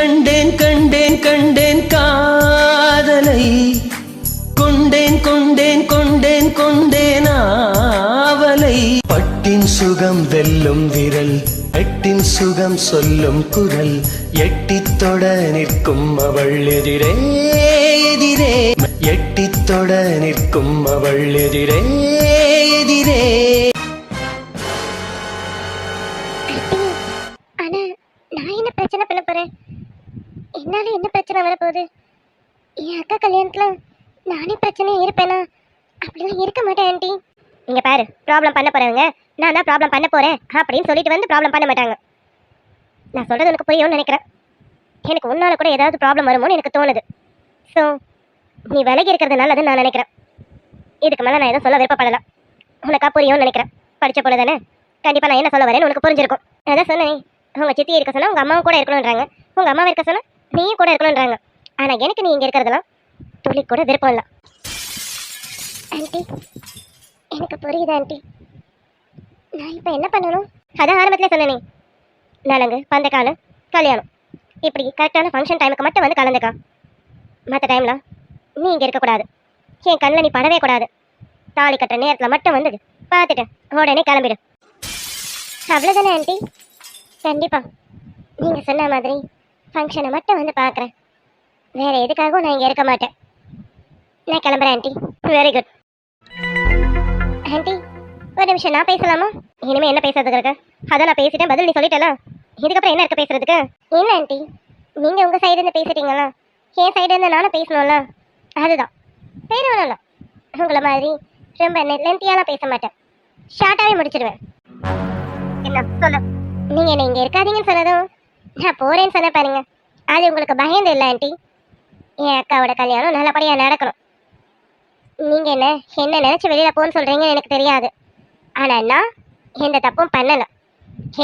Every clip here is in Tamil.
கண்டேன் கண்டேன் கண்டேன் காதலை கொண்டேன் கொண்டேன் கொண்டேன் கொண்டேன் ஆவலை பட்டின் சுகம் வெல்லும் விரல் எட்டின் சுகம் சொல்லும் குரல் எட்டித் தொட நிற்கும் அவள் எதிரே எதிரே எட்டித் தொட நிற்கும் அவள் எதிரே எதிரே. ஆனா நான் என்ன பிரச்சனை பண்ண போறேன்? என்னால என்ன பிரச்சனை வரப்போகுது? என் அக்கா கல்யாணத்துல நானே பிரச்சனையா இருப்பேனா? அப்படிலாம் இருக்க மாட்டேன் ஆண்டி. இங்க பாரு, ப்ராப்ளம் பண்ண போறவங்க நான் தான் ப்ராப்ளம் பண்ண போறேன் அப்படின்னு சொல்லிட்டு வந்து ப்ராப்ளம் பண்ண மாட்டாங்க. நான் சொல்றது எனக்கு புரியும்னு நினைக்கிறேன். எனக்கு உன்னால கூட ஏதாவது ப்ராப்ளம் வருமோன்னு எனக்கு தோணுது. ஸோ நீ விலகி இருக்கிறது நல்லதுன்னு நான் நினைக்கிறேன். இதுக்கு மேலே நான் எதுவும் சொல்ல விருப்பப்படலை. உனக்கா புரியும்னு நினைக்கிறேன். படித்த போல தானே, கண்டிப்பாக நான் என்ன சொல்ல வரேன்னு உனக்கு புரிஞ்சிருக்கும். அதான் சொன்னேன், உங்கள் சித்தி இருக்க சொன்னால் உங்கள் அம்மாவும் கூட இருக்கணுன்றாங்க, உங்கள் அம்மாவை இருக்க சொன்னால் நீயும் கூட இருக்கணுன்றாங்க. ஆனால் எனக்கு நீ இங்கே இருக்கிறதெல்லாம் துளி கூட விருப்பம் இல்லை. ஆண்டி எனக்கு புரியுது ஆண்டி. நான் இப்போ என்ன பண்ணணும்? அதான் ஆரம்பத்தில் சொன்னேனே, நலங்கு பந்தக்கால் கல்யாணம் இப்படி கரெக்டான ஃபங்க்ஷன் டைமுக்கு மட்டும் வந்து கலந்துக்கா. மற்ற டைமில் நீ இங்கே இருக்கக்கூடாது. என் கண்ணில் நீ படவே கூடாது. தாலி கட்டுற நேரத்தில் மட்டும் வந்துடு, பார்த்துட்டு உடனே கிளம்பிடு. அவ்வளோதானே ஆண்டி? கண்டிப்பாக நீங்கள் சொன்ன மாதிரி ஃபங்க்ஷனை மட்டும் வந்து பார்க்குறேன். வேறு எதுக்காகவும் நான் இங்கே இருக்க மாட்டேன். நான் கிளம்புறேன் ஆண்டி. Very good aunty. ஒரு நிமிஷம் நான் பேசலாமா? இனிமேல் என்ன பேசுறதுக்கு இருக்கு? அதான் நான் பேசிட்டேன், பதில் நீ சொல்லிட்டல. இதுக்கப்புறம் என்ன இருக்க பேசுறதுக்கு? இல்லை ஆண்டி, நீங்கள் உங்கள் சைடு இருந்து பேசிட்டீங்களா, என் சைடு இருந்து நானும் பேசணும்ல, அதுதான். வேறு ஒன்றும் இல்லை. உங்களை மாதிரி ரொம்ப லென்த்தியாலாம் பேச மாட்டேன், ஷார்ட்டாகவே முடிச்சிடுவேன். என்ன சொல்லு? நீங்கள் என்ன இங்கே இருக்காதீங்கன்னு சொன்னதும் நான் போகிறேன்னு சொன்ன பாருங்க, அது உங்களுக்கு பயந்து இல்லை ஆண்டி. என் அக்காவோட கல்யாணம் நல்லபடியாக நடக்கணும். நீங்கள் என்ன நினச்சி வெளியில் போன்னு சொல்கிறீங்கன்னு எனக்கு தெரியாது. ஆனால் நான் எந்த தப்பும் பண்ணலை.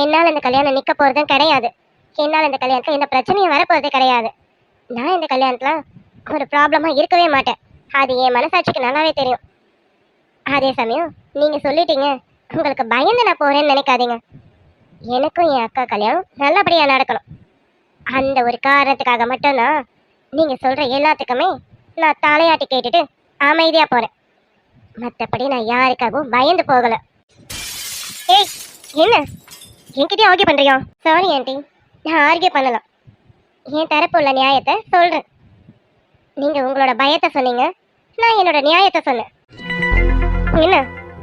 என்னால் இந்த கல்யாணம் நிற்க போகிறதும் கிடையாது. என்னால் இந்த கல்யாணத்தில் எந்த பிரச்சனையும் வரப்போகிறதே கிடையாது. நான் இந்த கல்யாணத்தில் ஒரு ப்ராப்ளமாக இருக்கவே மாட்டேன். அது என் மனசாட்சிக்கு நல்லாவே தெரியும். அதே சமயம் நீங்கள் சொல்லிட்டீங்க, உங்களுக்கு பயந்து நான் போகிறேன்னு நினைக்காதீங்க. எனக்கும் என் அக்கா கல்யாணம் நல்லபடியாக நடக்கணும். அந்த ஒரு காரணத்துக்காக மட்டும்தான் நீங்கள் சொல்கிற எல்லாத்துக்குமே நான் தலையாட்டி கேட்டுட்டு அமைதியாக போகிறேன். மற்றபடி நான் யாருக்காகவும் பயந்து போகலை. ஏய், என்ன என்கிட்டயே ஆர்கியூ பண்ணுறியா? சாரி ஆண்டி, நான் ஆர்கியூ பண்ணலாம். என் தரப்பு உள்ள நியாயத்தை சொல்கிறேன். நீங்கள் உங்களோட பயத்தை சொன்னீங்க, நான் என்னோட நியாயத்தை சொன்னேன். என்ன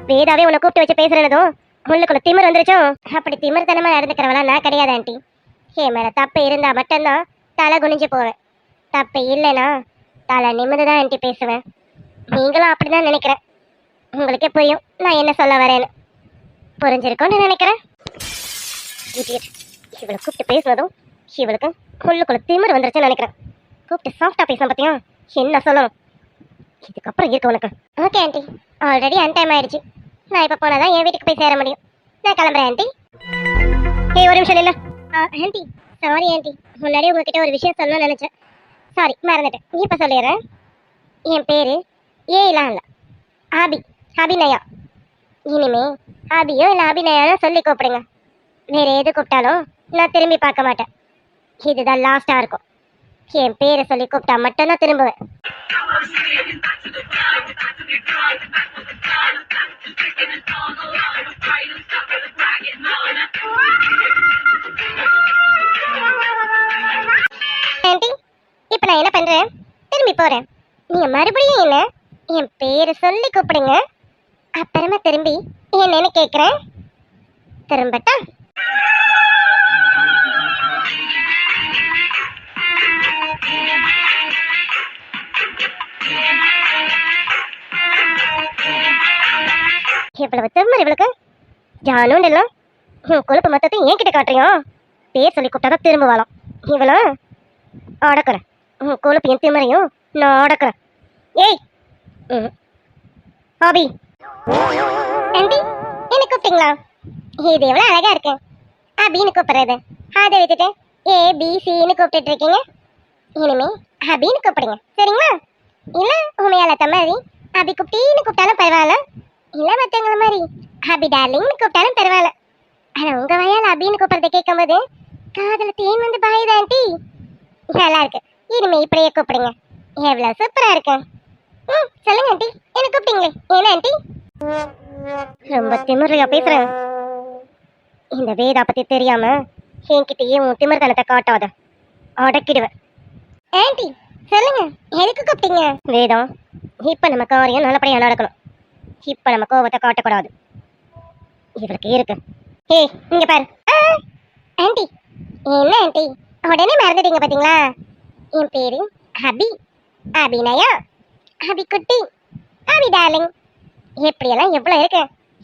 வேதாவே உன்னை கூப்பிட்டு வச்சு பேசுறதும் உள்ளுக்குள்ள திமிர் வந்துருச்சோ? அப்படி திமிர்த்தனமாக நடந்துக்கிறவெல்லாம் நான் கிடையாது ஆண்டி. என் மேலே தப்பு இருந்தால் மட்டும்தான் தலை குனிஞ்சு போவேன். தப்பு இல்லைன்னா தலை நிமிர்ந்து தான் ஆண்டி பேசுவேன். நீங்களும் அப்படி தான் நினைக்கிறேன். உங்களுக்கே புரியும் நான் என்ன சொல்ல வரேன்னு. புரிஞ்சிருக்கோன்னு நினைக்கிறேன். இவளை கூப்பிட்டு பேசுனதும் இவளுக்கு உள்ளுக்குள்ள திமிர் வந்துருச்சுன்னு நினைக்கிறேன். கூப்பிட்டு சாஃப்டாக பேசணும் பார்த்தியா? என்ன சொல்லணும் இதுக்கப்புறம் இருக்கு உனக்கு? ஓகே ஆண்டி, ஆல்ரெடி அன்டைம் ஆயிடுச்சு. நான் இப்போ போனால் தான் என் வீட்டுக்கு போய் சேர முடியும். நான் கிளம்புறேன் ஆண்டி. ஏய், ஒரு நிமிஷம் இல்லை ஆண்டி. சாரி ஆண்டி, முன்னாடி உங்ககிட்ட ஒரு விஷயம் சொல்லணும்னு நினச்சேன். சாரி, மறந்துட்டேன். இப்போ சொல்லிடுறேன். என் பேர் ஏலாம் இல்லை, ஆபி, அபிநயா. இனிமே ஆபியோ இல்லை அபிநயானோ சொல்லி கூப்பிடுங்க. வேறு எது கூப்பிட்டாலும் நான் திரும்பி பார்க்க மாட்டேன். இதுதான் லாஸ்ட்டாக இருக்கும். என் பேரை சொல்லி கூப்பிட்டா மட்டும்தான் திரும்புவேன். ஆண்டி, இப்போ நான் என்ன பண்ணுறேன்? திரும்பி போகிறேன். நீங்கள் மறுபடியும் என்ன என் பேரை சொல்லி கூப்பிடுங்க. அப்புறமா திரும்பி என்னன்னு கேட்குறேன். திரும்பட்டா? இவ்வளவு திமிர் இவளுக்கு. ஜானுன்னு இல்லை, கொழுப்பு மொத்தத்தையும் என்கிட்ட காட்டுறியோ? பேர் சொல்லி கூப்பிட்டாதான் திரும்புவாளாம். இவளும் அடக்குறேன். கொழுப்பு என் திமிரையும் நான் அடக்குறேன். ஏய் ஆபி ஆண்டி, என்ன கூப்பிட்டீங்களா? இது எவ்வளோ அழகா இருக்கு. அபின்னு கூப்பிடுறது, அதை விட்டுட்டு ஏபிசின்னு கூப்பிட்டு இருக்கீங்க. இனிமே அபின்னு கூப்பிடுங்க, சரிங்களா? இல்லை உண்மையால மாதிரி அபி குப்டின்னு கூப்பிட்டாலும் பரவாயில்ல, இல்லை மற்றவங்கள மாதிரி அபி டார்லிங்னு கூப்பிட்டாலும் பரவாயில்ல. ஆனால் உங்கள் வயால் அபின்னு கூப்பிட்றதை கேட்கும்போது காதில் தேன் வந்து பாயுதா ஆண்டி. நல்லா இருக்கு. இனிமே இப்படியே கூப்பிடுங்க. எவ்வளவு சூப்பரா இருக்கு. சொல்லுங்க ஆண்டி, என்ன கூப்பிட்டீங்களே, என்ன ஆண்டி? ரொம்ப திமிரையா பேசுறேன். இந்த வேதா பத்தி தெரியாம என்கிட்டயே உன் திமிர்தனத்தை காட்டாத, அடக்கிடுவேன். ஆண்டி சொல்லுங்க, எதுக்கு கூப்பிட்டீங்க? வேதம், இப்ப நம்ம காரியம் நல்லபடியா நடக்கணும். இப்ப நம்ம கோபத்தை காட்டக்கூடாது. இவளுக்கு இருக்கு. ஏய் இங்க பாரு. ஆண்டி என்ன ஆண்டி உடனே மறந்துட்டீங்க பாத்தீங்களா? என் பேரு அபி, அபிநயா, அபி குட்டி, அபி டார்லிங். எப்படியெல்லாம் எவ்வளவு இருக்கு.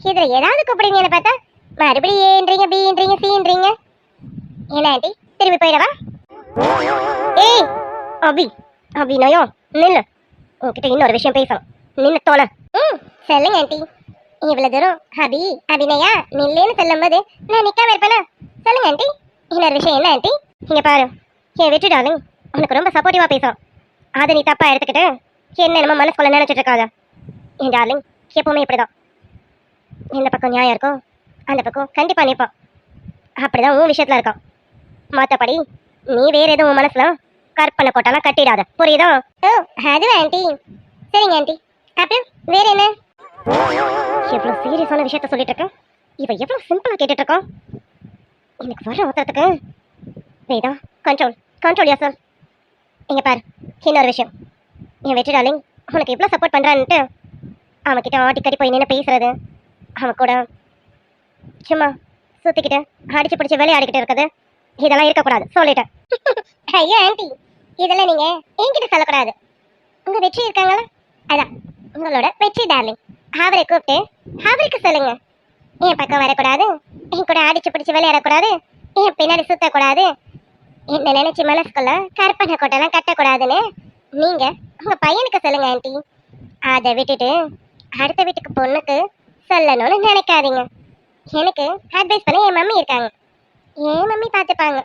இதுல ஏதாவது கூப்பிடுங்கன்னு பார்த்தா மறுபடியும் ஏன்றீங்க, பீன்றீங்க, சீன்றீங்க. என்ன ஆண்டி திரும்பி போயிடவா? ஏய் அபி, அபிநயா நில்லு. உன்கிட்ட இன்னொரு விஷயம் பேசணும். நின்னு தோல. சொல்லுங்க ஆண்டி. இவ்வளவு தூரம் அபி, அபிநயா நில்லுன்னு சொல்லும் போது நான் நிக்காம இருப்பேனா? சொல்லுங்க ஆண்டி, இன்னொரு விஷயம் என்ன ஆண்டி? இங்க பாரு, என் வெற்றி டார்லிங் உனக்கு ரொம்ப சப்போர்ட்டிவா பேசும். அதை நீ தப்பா எடுத்துக்கிட்டு என்னென்னமோ மனசுக்குள்ள நினைச்சிட்டு இருக்காத. என் டார்லிங் எப்பவுமே இப்படிதான். எந்த பக்கம் நியாயம் இருக்கோ அந்த பக்கம் கண்டிப்பா நிற்பான். அப்படிதான் உன் விஷயத்துல இருக்கான். மற்றபடி நீ வேற எதுவும் உன் மனசுல கற்பனை போட்டாலாம் கட்டிடாத, புரியுதா? ஓ அதுவா ஆண்டி? சரிங்க ஆண்டி. அப்புறம் வேற என்ன? எவ்வளவு சீரியஸான விஷயத்த சொல்லிட்டு இருக்கேன், இவ எவ்வளவு சிம்பிளா கேட்டுட்டு இருக்கான். எனக்கு வர ஒருத்தருக்கு வேதா கண்ட்ரோல், கண்ட்ரோல் யா சார். இங்க பாரு, இன்னொரு விஷயம். என் வெற்றி டார்லிங் உனக்கு எவ்வளோ சப்போர்ட் பண்ணுறான்ட்டு அவன்கிட்ட ஆட்டிக்கடி போய் நின்று பேசுறது, அவன் கூட சும்மா சுற்றிக்கிட்டு அடிச்சு பிடிச்சி விளையாடிக்கிட்டு இருக்குது, இதெல்லாம் இருக்கக்கூடாது சொல்லிட்டேன். ஐயோ ஆண்டி, இதெல்லாம் நீங்கள் என்கிட்ட சொல்லக்கூடாது. உங்கள் வெற்றி இருக்காங்களா, அதான் உங்களோட வெற்றி டார்லிங், அவரை கூப்பிட்டு அவருக்கு சொல்லுங்க. என் பக்கம் வரக்கூடாது, என் கூட அடிச்சு பிடிச்சி விளையாடக்கூடாது, என் பின்னாடி சுற்றக்கூடாது, என்ன நினைச்சு மனசுக்குள்ள கற்பனை கோட்டெல்லாம் கட்டக்கூடாதுன்னு நீங்க உங்க பையனுக்கு சொல்லுங்க ஆண்டி. அதை விட்டுட்டு அடுத்த வீட்டுக்கு பொண்ணுக்கு சொல்லணும்னு நினைக்காதீங்க. எனக்கு அட்வைஸ் பண்ண என் மம்மி இருக்காங்க, என் மம்மி பார்த்துப்பாங்க.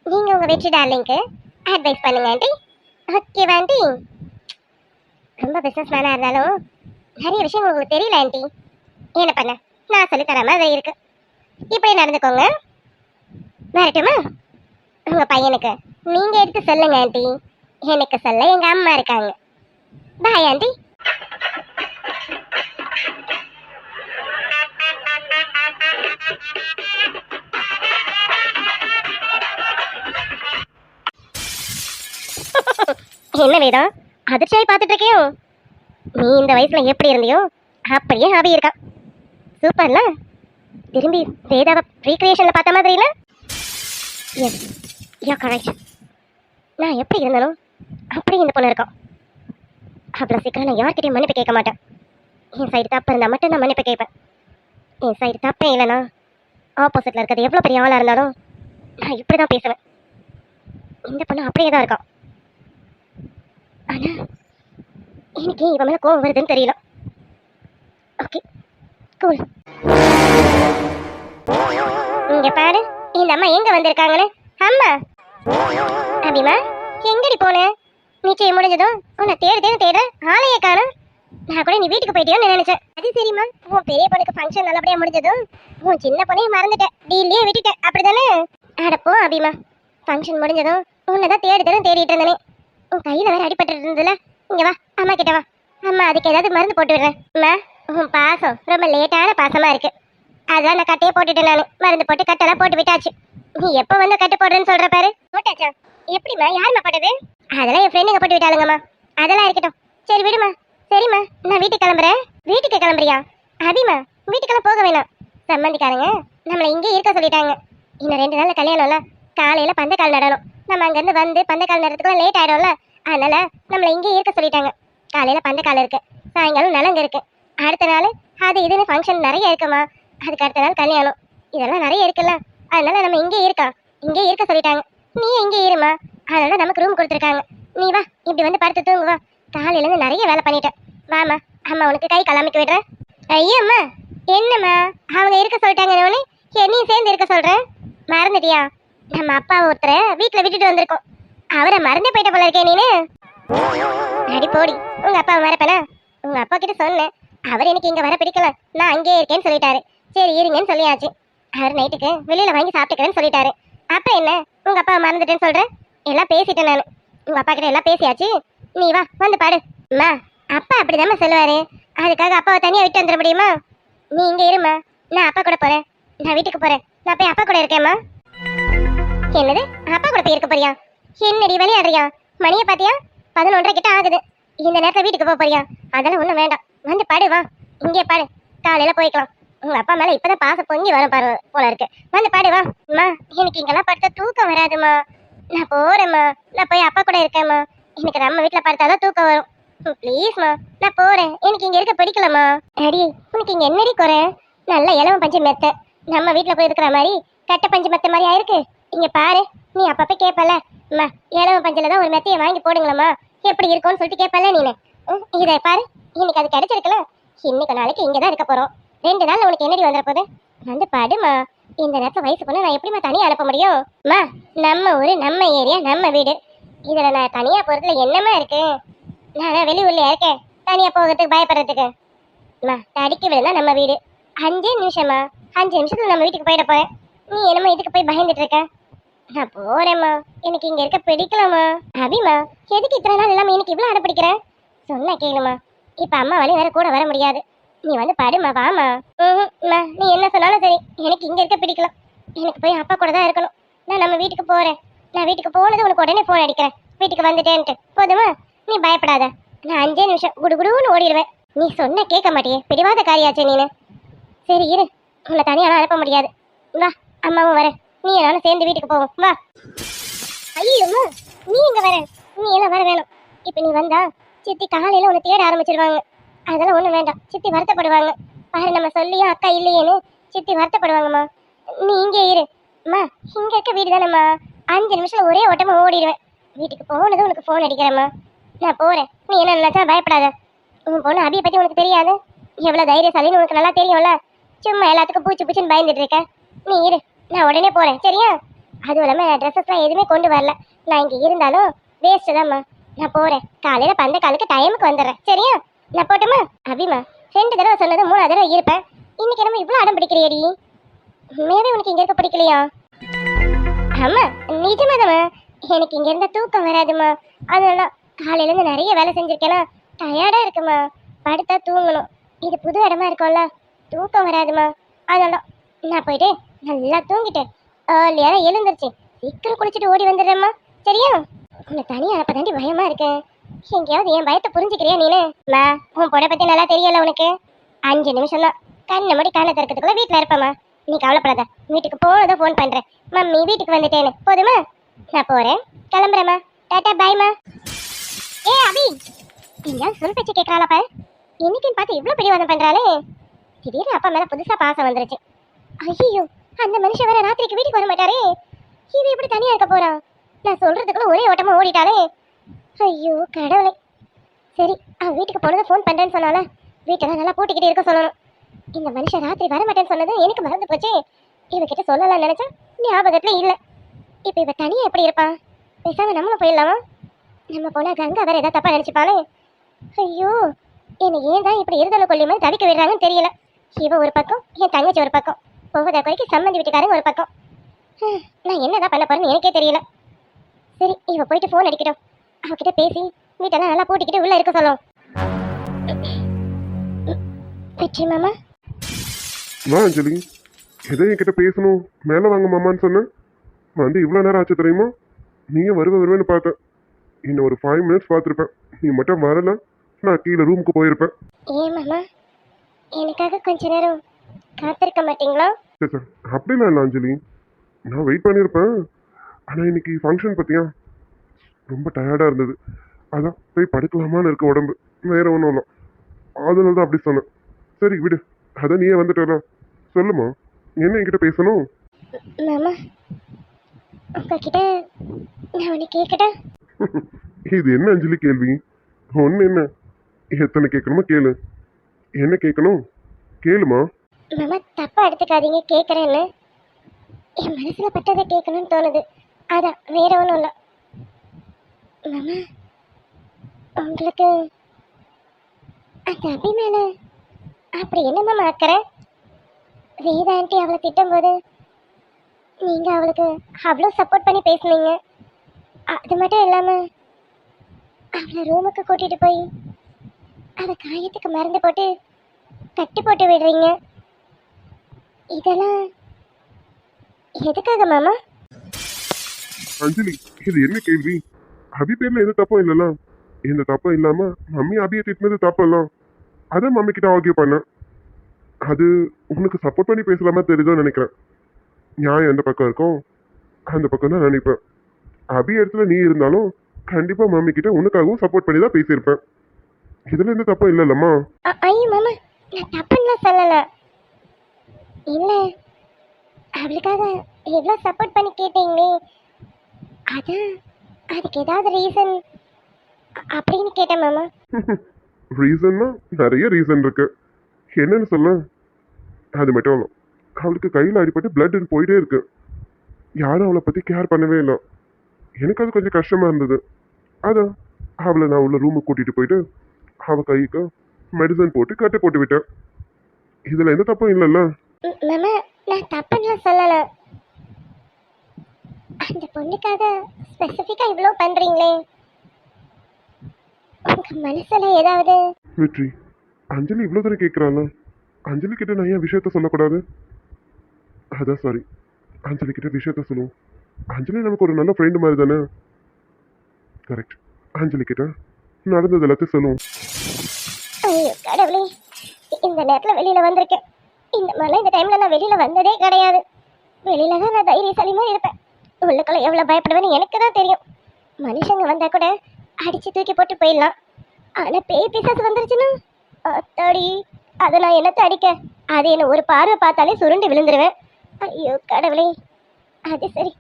நீங்க உங்க வெற்றி டார்லிங்க்கு அட்வைஸ் பண்ணுங்க ஆண்டி. ஓகேவா ஆண்டி? ரொம்ப பிசினஸ் மேனா இருந்தாலும் நிறைய விஷயம் உங்களுக்கு தெரியல ஆண்டி. என்ன பண்ண, நான் சொல்லி தர மாதிரி இருக்கு. இப்படி நடந்துக்கோங்க. வரட்டுமா? உங்க பையனுக்கு நீங்க எடுத்து சொல்லுங்க ஆண்டி. எனக்கு சொல்ல எங்க அம்மா இருக்காங்க. Bye aunty. என்ன வேதம் அதிர்ச்சியாய் பார்த்துட்டு இருக்கியோ? நீ இந்த வயசுல எப்படி இருந்தியோ அப்படியே ஹாபி இருக்கா. சூப்பர்ல. திரும்பி வேதாவை ரீக்ரியேஷன்ல பார்த்த மாதிரி இல்ல? Yes yeah correct. நான் எப்படி இருந்தாலும் அப்படி இந்த பொண்ணு இருக்கோம். அவ்வளோ சீக்கிரம் நான் யார்கிட்டையும் மன்னிப்பு கேட்க மாட்டேன். என் சைடு தப்பு இருந்தால் மட்டும் நான் மன்னிப்பு கேட்பேன். என் சைடு தப்பே இல்லைனா ஆப்போசிட்டில் இருக்கிறது எவ்வளோ பெரிய ஆளாக இருந்தாலும் நான் இப்படி தான் பேசுவேன். இந்த பொண்ணு அப்படியே தான் இருக்கான். ஆனால் எனக்கு இவன் மேலே கோவம் வருதுன்னு தெரியல. Okay cool. இங்க பாரு, இந்த அம்மா எங்க வந்திருக்காங்கன்னு. அம்மா அபிமா எங்கடி போன? நிச்சயம் முடிஞ்சதும் உன்னை தேட ஆளையே காணும். நான் கூட நீ வீட்டுக்கு போயிட்டியோன்னு நினைச்சேன். அது சரிம்மா, உன் பெரிய பொண்ணுக்கு ஃபங்க்ஷன் நல்லபடியா முடிஞ்சதும் உன் சின்ன பொண்ணையும் மறந்துட்டேன், டீல்லையே விட்டுட்டேன், அப்படிதானே? அடப்போ அபிமா, ஃபங்க்ஷன் முடிஞ்சதும் உன்னை தான் தேடிட்டு இருந்தேனே. உன் கையில வேற அடிபட்டு இருந்ததுல. இங்க வா, அம்மா கிட்ட வா. அம்மா அதுக்கு ஏதாவது மருந்து போட்டு விடுறேன். அம்மா உன் பாசம் ரொம்ப லேட்டான பாசமா இருக்கு. அதான் நான் கட்டையே போட்டுட்டேன். நான் மருந்து போட்டு கட்டெல்லாம் போட்டு விட்டாச்சு. நீ எப்போ வந்து கட்டு போடுறேன்னு சொல்ற பாரு. போட்டாச்சா? எப்படிம்மா, யாரும்மா போட்டது? அதெல்லாம் என் ஃப்ரெண்டுங்க போட்டு விட்டாளுங்கம்மா. அதெல்லாம் இருக்கட்டும், சரி விடுமா. சரிம்மா, நான் வீட்டுக்கு கிளம்புறேன். வீட்டுக்கு கிளம்புறியா? அபிமா வீட்டுக்கெல்லாம் போக வேணாம். சம்மந்திக்காரங்க நம்மளை இங்கே இருக்க சொல்லிட்டாங்க. இன்னும் 2 நாள்ல கல்யாணம்ல. காலையில பந்தக்கால் நடணும். நம்ம அங்கேருந்து வந்து பந்தக்கால் நடத்துக்குள்ள லேட் ஆயிடும்ல. அதனால நம்மளை இங்கே இருக்க சொல்லிட்டாங்க. காலையில பந்தக்கால் இருக்கு, சாயங்காலம் நலங்கு இருக்கு, அடுத்த நாள் அது இதுன்னு ஃபங்க்ஷன் நிறைய இருக்குமா. அதுக்கு அடுத்த நாள் கல்யாணம், இதெல்லாம் நிறைய இருக்குல்ல. அதனால நம்ம இங்கே இருக்க சொல்லிட்டாங்க. நீ இங்கே இருமா. அதனால நமக்கு ரூம் கொடுத்துருக்காங்க. நீ வா, இப்படி வந்து படுத்து தூங்குவா. காலையிலேருந்து நிறைய வேலை பண்ணிட்டேன். வாமா, அம்மா உனக்கு கை கலாமிக்க விடுறேன். ஐயோ அம்மா, என்னம்மா அவங்க இருக்க சொல்லிட்டாங்கன்னு என்னையும் சேர்ந்து இருக்க சொல்கிறேன். மறந்துட்டியா? நம்ம அப்பா ஒருத்தரை வீட்டில் விட்டுட்டு வந்திருக்கோம். அவரை மறந்தே போயிட்ட போல இருக்கேன் நீனு. அடி போடி, உங்கள் அப்பாவை மறப்பேனா? உங்கள் அப்பா கிட்ட சொன்னேன், அவர் எனக்கு இங்கே வர பிடிக்கல, நான் அங்கேயே இருக்கேன்னு சொல்லிட்டாரு. சரி இருங்கன்னு சொல்லியாச்சு. அவர் நைட்டுக்கு வெளியில் வாங்கி சாப்பிட்டுக்கிறேன்னு சொல்லிட்டாரு. அப்போ என்ன, உங்கள் அப்பாவை மறந்துட்டேன்னு சொல்கிறேன்? எல்லாம் பேசிட்டேன் நான். உங்க அப்பா கிட்ட எல்லாம் பேசியாச்சு. நீ வா வந்து பாடு. அம்மா அப்பா அப்படிதாம்மா சொல்லுவாரு. அதுக்காக அப்பாவை தனியா விட்டு வந்துட முடியுமா? நீ இங்க இருமா, நான் அப்பா கூட போறேன். நான் வீட்டுக்கு போறேன். நான் போய் அப்பா கூட இருக்கேம்மா. என்னது அப்பா கூட போய் இருக்க போறியா? என்னடி விளையாடுறியா? மணியை பாத்தியா? 11:30 கிட்ட ஆகுது. இந்த நேரத்துல வீட்டுக்கு போக போறியா? அதெல்லாம் ஒண்ணும் வேண்டாம். வந்து பாடு வா. இங்கே பாடு. காலையில போய்க்கலாம். உங்க அப்பா மேல இப்பதான் பாசம் பொங்கி வரும் பாரு போல இருக்கு. வந்து பாடு வா. அம்மா எனக்கு இங்கெல்லாம் படுத்தா தூக்கம் வராதுமா. நான் போறேம்மா. நான் போய் அப்பா கூட இருக்கேம்மா. எனக்கு நம்ம வீட்டுல படுத்தாதான் தூக்கம் வரும். ப்ளீஸ்மா நான் போறேன். எனக்கு இங்க இருக்க பிடிக்கலம்மா. அடி உனக்கு இங்க என்னடி குறை? நல்ல இலவம் பஞ்சு மெத்த. நம்ம வீட்டுல போய் இருக்கிற மாதிரி கட்ட பஞ்சு மெத்த மாதிரி ஆயிருக்கு. இங்க பாரு, நீ அப்பப்ப கேப்பல, அம்மா இலவம் பஞ்சுல தான் ஒரு மெத்தையை வாங்கி போடுங்களம்மா, எப்படி இருக்கும்னு சொல்லிட்டு கேப்பல நீனு. இதை பாரு, இன்னைக்கு அது கிடைச்சிருக்குல. இன்னைக்கு நாளைக்கு இங்கதான் இருக்க போறோம். 2 நாள்ல உனக்கு என்னடி வந்துட போகுது? வந்து பாடுமா. இந்த நேரத்துல வயசு பொண்ணு நான் எப்படிமா தனியா அனுப்ப முடியும்? அம்மா நம்ம ஊரு, நம்ம ஏரியா, நம்ம வீடு. இதுல நான் தனியா போறதுல என்னமா இருக்கு? நான் வெளியூர்லயா இருக்கேன் தனியா போகிறதுக்கு பயப்படுறதுக்கு? அம்மா தடிக்கு விழுந்தா நம்ம வீடு. 5 நிமிஷமா, 5 நிமிஷத்துல நம்ம வீட்டுக்கு போயிட போறேன். நீ என்னமா இதுக்கு போய் பயந்துட்டு இருக்க? நான் போறேம்மா. எனக்கு இங்க இருக்க பிடிக்கலாமா. அபிமா எதுக்கு இத்தனை நாள் இல்லாம எனக்கு இவ்வளவு அடப்பிடிக்கிறேன்? சொன்னா கேளுமா. இப்ப அம்மா வழி வேற கூட வர முடியாது. நீ வந்து படுமா வாமா. நீ என்ன சொன்னாலும் சரி, எனக்கு இங்க இருக்க பிடிக்கல. எனக்கு போய் அப்பா கூட தான் இருக்கணும். நான் நம்ம வீட்டுக்கு போறேன். நான் வீட்டுக்கு போனது உனக்கு உடனே போன் அடிக்கிறேன், வீட்டுக்கு வந்துட்டேன்ட்டு. போதுமா? நீ பயப்படாத. நான் 5 நிமிஷம் குடுகுடுன்னு ஓடிடுவேன். நீ சொன்ன கேட்க மாட்டியே, பிடிவாத காரியாச்சே நீனு. சரி இரு, உன்னை தனியாலாம் அனுப்ப முடியாது. வா, அம்மாவும் வரேன். நீ என்னாலும் சேர்ந்து வீட்டுக்கு போவோம் வா. ஐயோம்மா நீ எங்க வர? நீ எல்லாம் வர வேணும். இப்ப நீ வந்தா சித்தி காலையில உன்னை தேட ஆரம்பிச்சிருவாங்க. அதெல்லாம் ஒண்ணும் வேண்டாம். சித்தி வருத்தப்படுவாங்க. பாரு நம்ம சொல்லியும் அக்கா இல்லையேன்னு சித்தி வருத்தப்படுவாங்கம்மா. நீ இங்கே இரு. அம்மா இங்க இருக்க வீடு தானேம்மா. 5 நிமிஷத்துல ஒரே ஓட்டமா ஓடிடுவேன். வீட்டுக்கு போனதும் உனக்கு போன் அடிக்கிறேம்மா. நான் போறேன். நீ என்ன நினைச்சா பயப்படாத. உன் பொண்ணு அபியை பத்தி உனக்கு தெரியாது. எவ்வளவு தைரியசாலின்னு உனக்கு நல்லா தெரியும்ல. சும்மா எல்லாத்துக்கும் பூச்சி பூச்சின்னு பயந்துட்டு இருக்க. நீ இரு, நான் உடனே போறேன் சரியா? அதுவும் இல்லாம ட்ரெஸ்ஸஸ்லாம் எதுவுமே கொண்டு வரல. நான் இங்க இருந்தாலும் வேஸ்ட் தான்மா. நான் போறேன். காலையில பந்த காலுக்கு டைமுக்கு வந்துடுறேன் சரியா? நான் போட்டுமா? அபிமா 2 தடவை சொன்னது 3ஆவது தடவை இருப்பேன். இன்னைக்கு நம்ம இவ்வளவு அடம் பிடிக்கிறியடி. உண்மையாவே உனக்கு இங்க இருக்க பிடிக்கலையா? ஆமா நிஜமாதம்மா. எனக்கு இங்க இருந்தா தூக்கம் வராதுமா. அதனால காலையில இருந்து நிறைய வேலை செஞ்சிருக்கேன்னா டயர்டா இருக்குமா. படுத்தா தூங்கணும். இது புது இடமா இருக்கும்ல, தூக்கம் வராதுமா. அதனால நான் போயிட்டு நல்லா தூங்கிட்டு ஏர்லியாரா எழுந்துருச்சு சீக்கிரம் குளிச்சுட்டு ஓடி வந்துடுறேம்மா சரியா? உன்னை தனியா அனுப்பதாண்டி பயமா இருக்கேன். எங்கேயாவது என் பயத்தை புரிஞ்சுக்கிறியா நீனு? உன் பொண்ணை பத்தி நல்லா தெரியல உனக்கு. 5 நிமிஷம் தான். கண்ணை மூடி கண்ணை திறக்கிறதுக்குள்ள வீட்டுல இருப்பேம்மா. நீ கவலைப்படாத. வீட்டுக்கு போனதும் ஃபோன் பண்றேன். மம்மி வீட்டுக்கு வந்துட்டேன்னு. போதுமா? நான் போறேன், கிளம்புறேம்மா. டாட்டா பாய்மா. ஏ அபி எங்கேயாவது சொல் பேச்சு கேட்கறாளா பாரு. இன்னைக்குன்னு பார்த்து இவ்வளவு பிடிவாதம் பண்றாளே. திடீர்னு அப்பா மேல புதுசா பாசம் வந்துருச்சு. ஐயோ அந்த மனுஷன் வேற ராத்திரிக்கு வீட்டுக்கு வர மாட்டாரே. இவ எப்படி தனியா இருக்க போறான்? நான் சொல்றதுக்குள்ள ஒரே ஓட்டமா ஓடிட்டாளே. ஐயோ கடவுளே. சரி அவன் வீட்டுக்கு போனதை ஃபோன் பண்றேன்னு சொன்னால வீட்டெல்லாம் நல்லா பூட்டிக்கிட்டு இருக்க சொல்லணும். இந்த மனுஷன் ராத்திரி வர மாட்டேன்னு சொன்னது எனக்கு மறந்து போச்சு. இவகிட்ட சொல்லலாம்னு நினைச்சா ஞாபகத்துல இல்ல. இப்ப இவ தனியா எப்படி இருப்பான்? பேசாம நம்மளும் போயிடலாமா? நம்ம போனா கங்கா வேற ஏதாவது தப்பா நினைச்சுப்பாளே. ஐயோ என்னை ஏன் தான் இப்படி இருதலை கொல்லி மாதிரி தவிக்க விடுறாங்கன்னு தெரியல. இவ ஒரு பக்கம், என் தங்கச்சி ஒரு பக்கம், போவத குறைக்கு சம்மந்தி வீட்டுக்காரங்க ஒரு பக்கம். நான் என்னதான் பண்ண போறேன்னு எனக்கே தெரியல. சரி இவ போயிட்டு ஃபோன் அடிக்கட்டும். அவகிட்ட பேசி வீட்டெல்லாம் நல்லா பூட்டிக்கிட்டு உள்ள இருக்க சொல்லும். வெற்றி மாமா. வா அஞ்சலி, எதோ என்கிட்ட பேசணும் மேலே வாங்க மாமான்னு சொன்னேன். வந்து இவ்வளோ நேரம் ஆச்சு தெரியுமா? நீயும் வருவேன்னு பார்த்தேன். இன்னும் ஒரு 5 மினிட்ஸ் பார்த்துருப்பேன். நீ மட்டும் வரல, நான் கீழே ரூமுக்கு போயிருப்பேன். ஏன் மாமா எனக்காக கொஞ்ச நேரம் காத்திருக்க மாட்டீங்களா? சரி சார், அப்படிலாம் இல்லை அஞ்சலி, நான் வெயிட் பண்ணியிருப்பேன். ஆனால் இன்னைக்கு ஃபங்க்ஷன் பற்றியா ரொம்ப டயர்டாக இருந்தது. அதான் போய் படுக்கலாமான்னு இருக்க உடம்பு, வேற ஒன்றும் இல்லை. அதனால தான் அப்படி சொன்னேன். சரி விடு, அதான் நீயே வந்துட்டல. சொல்லுமா, என்ன என்கிட்ட பேசணும்? மாமா உங்ககிட்ட நான் ஒன்று கேட்கட்டா? இது என்ன அஞ்சலி கேள்வி? ஒன்று என்ன, எத்தனை கேட்கணுமோ கேளு. என்ன கேட்கணும் கேளுமா. மாமா தப்பா எடுத்துக்காதீங்க, கேட்குறேன்னு என் மனசுல பட்டதை கேட்கணும்னு தோணுது. அதான் வேற ஒன்றும் இல்லை. மாமா உங்களுக்கு அந்த அபி மேல அப்படி என்ன மாமா அக்கறை? வேதா ஆண்டி அவளை திட்டும் போது நீங்க அவளுக்கு அவ்வளோ சப்போர்ட் பண்ணி பேசுனீங்க. அது மட்டும் இல்லாம அவளை ரூமுக்கு கூட்டிட்டு போய் அவ காயத்துக்கு மருந்து போட்டு கட்டி போட்டு விடுறீங்க. இதெல்லாம் எதுக்காக மாமா? அஞ்சலி, இது என்ன கேள்வி? அபி பேர்ல எந்த தப்பும் இல்லைல்ல. எந்த தப்பும் இல்லாம மம்மி அபியை திட்டினது தப்பெல்லாம் அதான் மம்மி கிட்ட ஆர்கியூ பண்ணேன். அது உனக்கு சப்போர்ட் பண்ணி பேசலாமா தெரியுதோ நினைக்கிறேன். நியாயம் எந்த பக்கம் இருக்கோ அந்த பக்கம் தான் நினைப்பேன். அபி இடத்துல நீ இருந்தாலும் கண்டிப்பா மம்மி கிட்ட உனக்காகவும் சப்போர்ட் பண்ணி தான் பேசியிருப்பேன். இதுல எந்த தப்பும் இல்லைல்லம்மா. ஐயோ மாமா, நான் தப்புன்னு சொல்லல. இல்ல, அவளுக்காக எவ்வளோ சப்போர்ட் பண்ணி கேட்டீங்களே, அதான் அதுக்கு ஏதாவது ரீசன் அப்படின்னு கேட்டேன் மாமா. ரீசன்னா நிறைய ரீசன் இருக்கு. என்னன்னு சொல்ல? அது மட்டும் இல்லை, அவளுக்கு கையில் அடிபட்டு பிளட் போயிட்டே இருக்கு. யாரும் அவளை பத்தி கேர் பண்ணவே இல்லை. எனக்கு அது கொஞ்சம் கஷ்டமா இருந்தது. அதான் அவளை நான் உள்ள ரூமுக்கு கூட்டிட்டு போயிட்டு அவ கைக்கு மெடிசன் போட்டு கட்டி போட்டு விட்டேன். இதுல எந்த தப்பும் இல்லைல்ல. மாமா, நான் தப்புன்னு சொல்லல. அந்த பொண்ணுக்காக ஸ்பெசிஃபிக்கா இவ்வளோ பண்றீங்களே, உங்க மனசுல ஏதாவது? வெற்றி, அஞ்சலி இவ்வளோ தூரம் கேட்குறாள். அஞ்சலி கிட்ட நான் ஏன் விஷயத்த சொல்லக்கூடாது? அதான் சாரி, அஞ்சலி கிட்ட விஷயத்த சொல்லுவோம். அஞ்சலி நமக்கு ஒரு நல்ல ஃப்ரெண்டு மாதிரி தானே. கரெக்ட், அஞ்சலி கிட்ட நடந்தது எல்லாத்தையும் சொல்லுவோம். ஐயோ கடவுளே, இந்த நேரத்தில் வெளியில வந்திருக்கேன். இந்த மாதிரிலாம் இந்த டைம்ல நான் வெளியில வந்ததே கிடையாது. வெளியில தான் நான் தைரியசாலிமா இருப்பேன். உள்ளுக்குள்ள எவ்வளோ பயப்படுவேன்னு எனக்கு தான் தெரியும். மனுஷங்க வந்தா கூட அடிச்சு தூக்கி போட்டு போயிடலாம். ஆனா பேய் பிசாசு வந்துருச்சுன்னா அத்தாடி, அதை நான் என்னத்தை அடிக்க? அது என்ன ஒரு பார்வை பார்த்தாலே சுருண்டு விழுந்துருவேன். ஐயோ கடவுளே. அது சரி,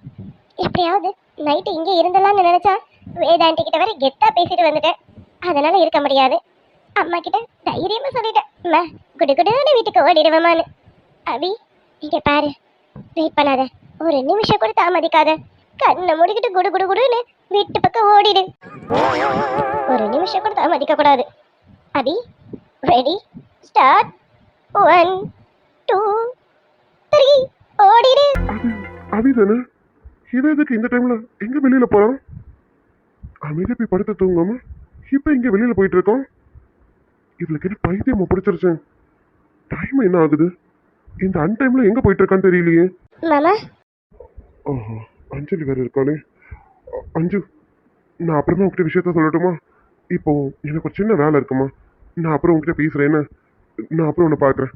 எப்படியாவது நைட்டு இங்கே இருந்தலாம்னு நினைச்சா வேதாண்டி கிட்ட வரை கெத்தா பேசிட்டு வந்துட்டேன். அதனால இருக்க முடியாது. அம்மா கிட்ட தைரியமா சொல்லிட்டேன், அம்மா குடு குடுன்னு வீட்டுக்கு ஓடிடுவேமான்னு. அபி, இங்க பாரு, வெயிட் பண்ணாத, ஒரு நிமிஷம் கூட தாமதிக்காத, கண்ணை மூடிக்கிட்டு குடு குடு குடுன்னு வீட்டு பக்கம் ஓடிடு. ஒரு நிமிஷம் கூட தாமதிக்க கூடாது. அபி, ரெடி, ஸ்டார்ட், 1 2 3 ஓடிடு. அபிதானே? இவன் எதுக்கு இந்த டைம்ல எங்க வெளியில போறான்? அமைதியா போய் படுத்து தூங்காம இப்ப இங்க வெளியில போயிட்டு இருக்கோம். இவளுக்கு என்ன பைத்தியமா பிடிச்சிருச்சு? டைம் என்ன ஆகுது? இந்த அன்டைம்ல எங்க போயிட்டு இருக்கான்னு தெரியலையே. மாமா, ஓஹோ, அஞ்சலி வேற இருக்காளே. அஞ்சு, நான் அப்புறமா உங்ககிட்ட விஷயத்த சொல்லட்டுமா? இப்போ எனக்கு ஒரு சின்ன வேலை இருக்குமா, நான் அப்புறம் உங்ககிட்ட பேசுறேன். என்ன, நான் அப்புறம் உன்னை பாக்குறேன்.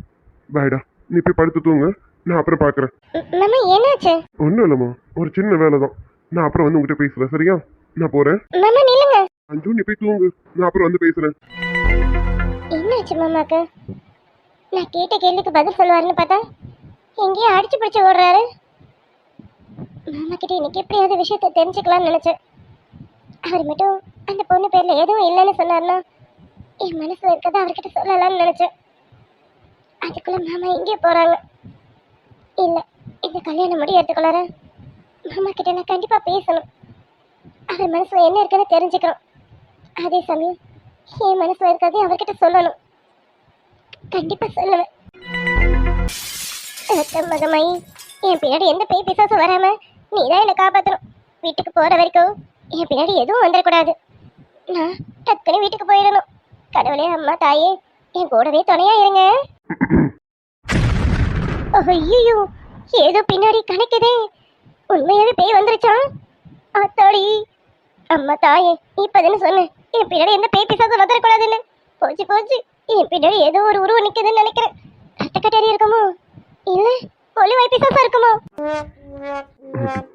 பாய்டா, நீ போய் படுத்து தூங்க, நான் அப்புறம் பாக்குறேன். மாமா என்னாச்சு? ஒன்றும் இல்லைம்மா, ஒரு சின்ன வேலை தான். நான் அப்புறம் வந்து உங்ககிட்ட பேசுறேன், சரியா? நான் போறேன். மாமா நில்லுங்க. அஞ்சு, நீ போய் தூங்கு, நான் அப்புறம் வந்து பேசுறேன். என்னாச்சு மாமாக்கு? நான் கேட்ட கேள்விக்கு பதில் சொல்லுவாருன்னு பார்த்தா எங்கேயோ அடிச்சு பிடிச்சு ஓடுறாரு. மாமா கிட்ட இன்னைக்கு எப்படியாவது விஷயத்த தெரிஞ்சுக்கலாம்னு நினைச்சேன். அவர் மட்டும் அந்த பொண்ணு பேர்ல எதுவும் இல்லைன்னு சொன்னார்னா என் மனசுல இருக்கதை அவர்கிட்ட சொல்லலாம்னு நினைச்சேன். அதுக்குள்ள மாமா எங்கே போறாங்க? இல்ல, இந்த கல்யாணம் முடியறதுக்குள்ளார மாமா கிட்ட நான் கண்டிப்பா பேசணும். அவர் மனசுல என்ன இருக்குன்னு தெரிஞ்சுக்கணும். அதே சமயம் என் மனசுல இருக்கிறதே அவர்கிட்ட சொல்லணும். கண்டிப்பா சொல்லுவேன். மகமாயி, என் பின்னாடி எந்த பேய் பிசாசும் வராம நீ தான் என்னை காப்பாற்றணும். வீட்டுக்கு போற வரைக்கும் என் பின்னாடி எதுவும் வந்துடக்கூடாது. நான் டக்குன்னு வீட்டுக்கு போயிடணும். கடவுளே, அம்மா தாயே, என் கூடவே துணையா இருங்க. ஐயோ, ஏதோ பின்னாடி கணக்குதே. உண்மையாவே பேய் வந்துருச்சா? அத்தாடி, அம்மா தாயே, இப்பதானே சொன்னேன் என் பின்னாடி எந்த பேய் பிசாசும் வந்துடக்கூடாதுன்னு. போச்சு போச்சு, என் பின்னாடி ஏதோ ஒரு உருவம் நிக்குதுன்னு நினைக்கிறேன். ரத்தக்கட்டறி இருக்குமோ, இல்ல ஒளி வாய் பிசாசா இருக்குமோ?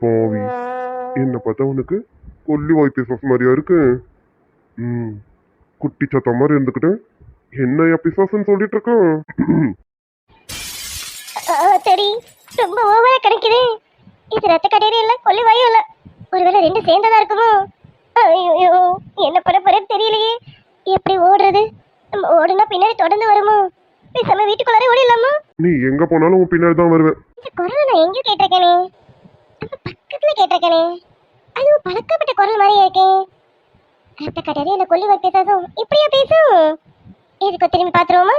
பாவி, என்ன பார்த்தா உனக்கு கொல்லி வாய் பிசாசு மாதிரியா இருக்கு? குட்டி சத்த மாதிரி இருந்துக்கிட்டு என்ன பிசாசுன்னு சொல்லிட்டு இருக்கான். சரி, ரொம்ப ஓவரா கிடைக்குது. இது ரத்தக்கட்டறி இல்ல, கொல்லி வாயும் இல்ல, ஒருவேளை ரெண்டு சேர்ந்ததா இருக்குமோ? ஐயோ, என்ன பண்ண போறேன்னு தெரியலையே. எப்படி ஓடுறது? நம்ம ஓடுனா பின்னாடி தொடர்ந்து வருமோ? பேசாம வீட்டுக்குள்ளாரே ஓடிடலாமா? நீ எங்க போனாலும் உன் பின்னாடி தான் வருவேன். இந்த குரலை நான் எங்க கேட்டிருக்கேனே? நம்ம பக்கத்துல கேட்டிருக்கேனே. அதுவும் பழக்கப்பட்ட குரல் மாதிரியே இருக்கே. ரத்தக்கட்டறி இல்ல கொல்லி வாய் பேசாதும் இப்படியா பேசும்? எதுக்கு திரும்பி பாத்துருவோமா?